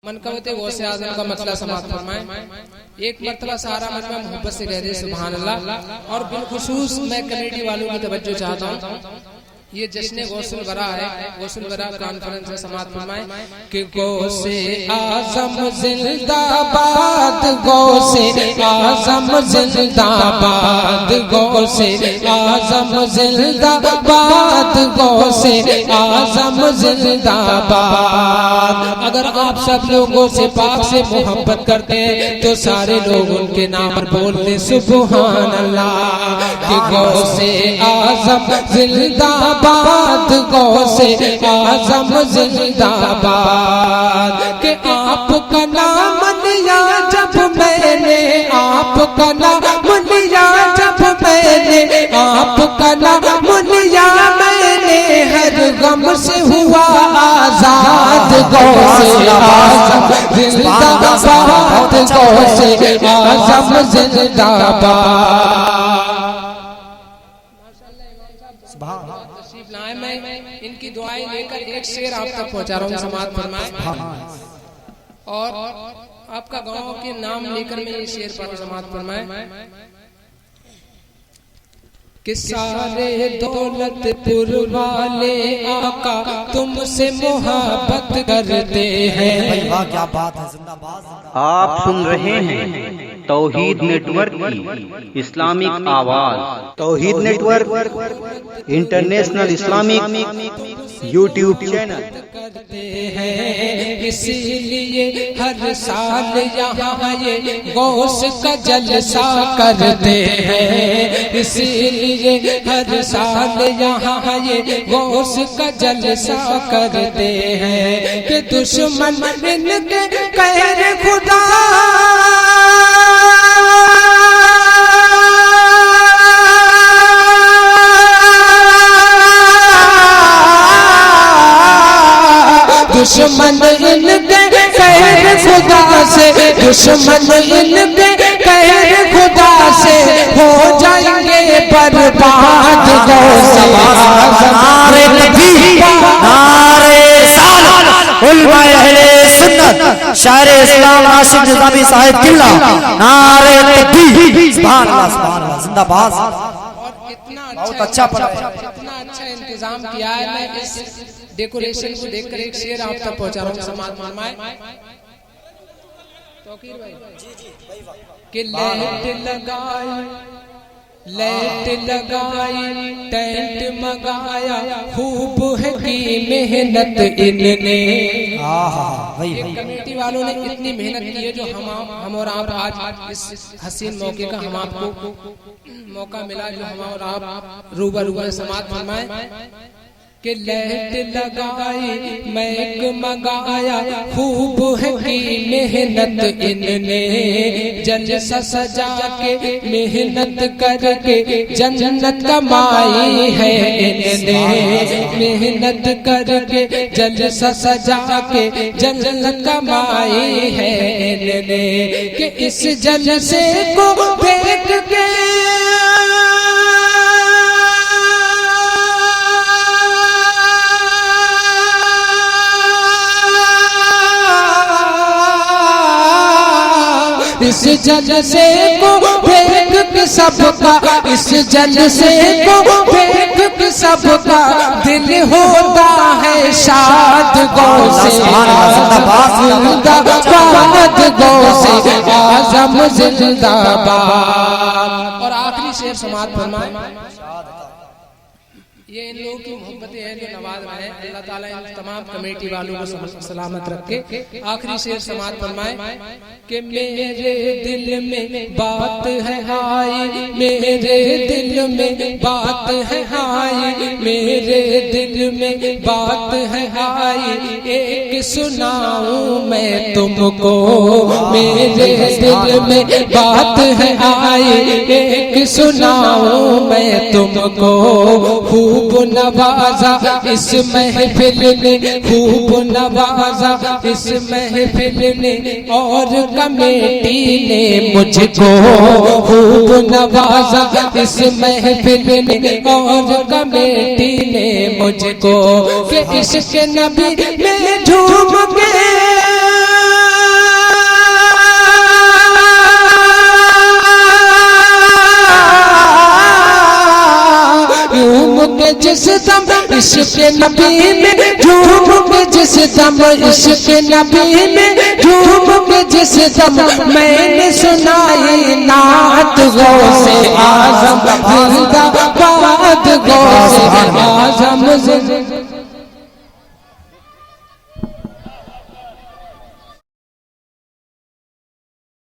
मनकबते वो से आज़म का मतलब समाप्त फरमाए। एक मर्तबा सारा मन में मोहब्बत से कह दे सुभान अल्लाह। और बिलखुसूस मैं कमेटी वालों की तवज्जो चाहता हूँ, ये जश्न गौसुल बरा है, गौसुल बरा कॉन्फ्रेंस में समाप्त फरमाए कि गौसे आज़म जिंदाबाद, गौसे आज़म जिंदाबाद, गौसे आज़म जिंदाबाद, गौसे आज़म जिंदाबाद। अगर आप सब लोगों से पाक से मोहब्बत करते हैं तो सारे लोग उनके नाम पर बोलते सुभान अल्लाह। कि गौसे आज़म जिंदाबाद, गौसे आज़म जिंदाबाद। कि आपका नाम लिया जब मैंने, आपका नाम लिया जब मैंने, आपका नाम लिया मैंने, हर गम से हुआ आजाद। गौसे आज़म जिंदाबाद, गौसे आज़म जिंदाबाद। मैं इनकी दुआएं लेकर एक शेर आप तक पहुंचा रहा हूँ, समाप्त फरमाए। और आपका गांव के नाम लेकर मैं ये शेर पर समाप्त फरमाए कि सारे दौलतपुर वाले आका तुमसे मोहब्बत करते हैं। वाह क्या बात है, जिंदाबाद। आप सुन रहे हैं तौहीद नेटवर्क की इस्लामिक आवाज। Tauheed network international Islamic YouTube channel करते हैं। इसीलिए हर साल यहाँ ये गौस का जलसा करते हैं। इसीलिए हर साल यहाँ ये गौस का जलसा करते हैं। कि दुश्मन इनके कहर खुदा दुश्मन इनके कहर खुदा से, दुश्मन इनके कहर खुदा से हो जाएंगे बर्बाद। गौसे नारे तकबीर, नारे रिसालत, उलमा अहले सुन्नत, शायर इस्लाम आशिक निज़ामी साहिब किबला, नारे तकबीर, सुभान अल्लाह, सुभान अल्लाह, जिंदाबाद। बहुत अच्छा पढ़ा, इतना अच्छा इंतजाम किया है। मैं इस डेकोरेशन को देखकर एक शेर आप तक पहुंचा रहा हूँ, समाप्त फरमाए। कि लाइट लगाई, लाइट लगाई, टेंट मंगाया, खूब है की मेहनत इनने। ये कमेटी वालों ने इतनी मेहनत की है जो हम और आप आज इस हसीन मौके का हम आपको मौका मिला, जो हम और आप रूबरू में समाप्त फरमाए। कि लाइट लगाई, मैक मंगाया, खूब है की मेहनत इनने, जलसा सजा के मेहनत करके जन्नत कमाई है इनने। मेहनत करके जलसा सजा के जन्नत कमाई है इनने। कि इस जलसे को देख के इस जलसे को देख के सबका, इस जलसे को देख के सबका दिल होता है शाद। गौसे जिंदाबाद, गौसे आज़म जिंदाबाद। और आखिरी शेर समाप्त फरमाए। ये इन लोगों की मोहब्बतें हैं जो नवाज में है। अल्लाह ताला इन तमाम कमेटी वालों को सलामत रखे। आखिरी शेर समाप्त फरमाए कि मेरे दिल में बात है हाय, मेरे दिल में बात है हाय, मेरे दिल में बात है हाय, एक सुनाऊं मैं तुमको। मेरे दिल में बात है हाय, एक सुनाऊं मैं तुमको। खूब नवाजा इस महफिल ने, खूब नवाजा इस महफिल ने, और कमेटी ने मुझको। खूब नवाजा इस महफिल ने और कमेटी ने मुझको। कि इश्क़ नबी में झूम के के जिस दम इश्क नबी में, झूम के जिस दम इश्क नबी में, झूम के जिस दम मैंने सुनाई नात गौसे आजम जिंदाबाद, गौसे आजम जिंदाबाद।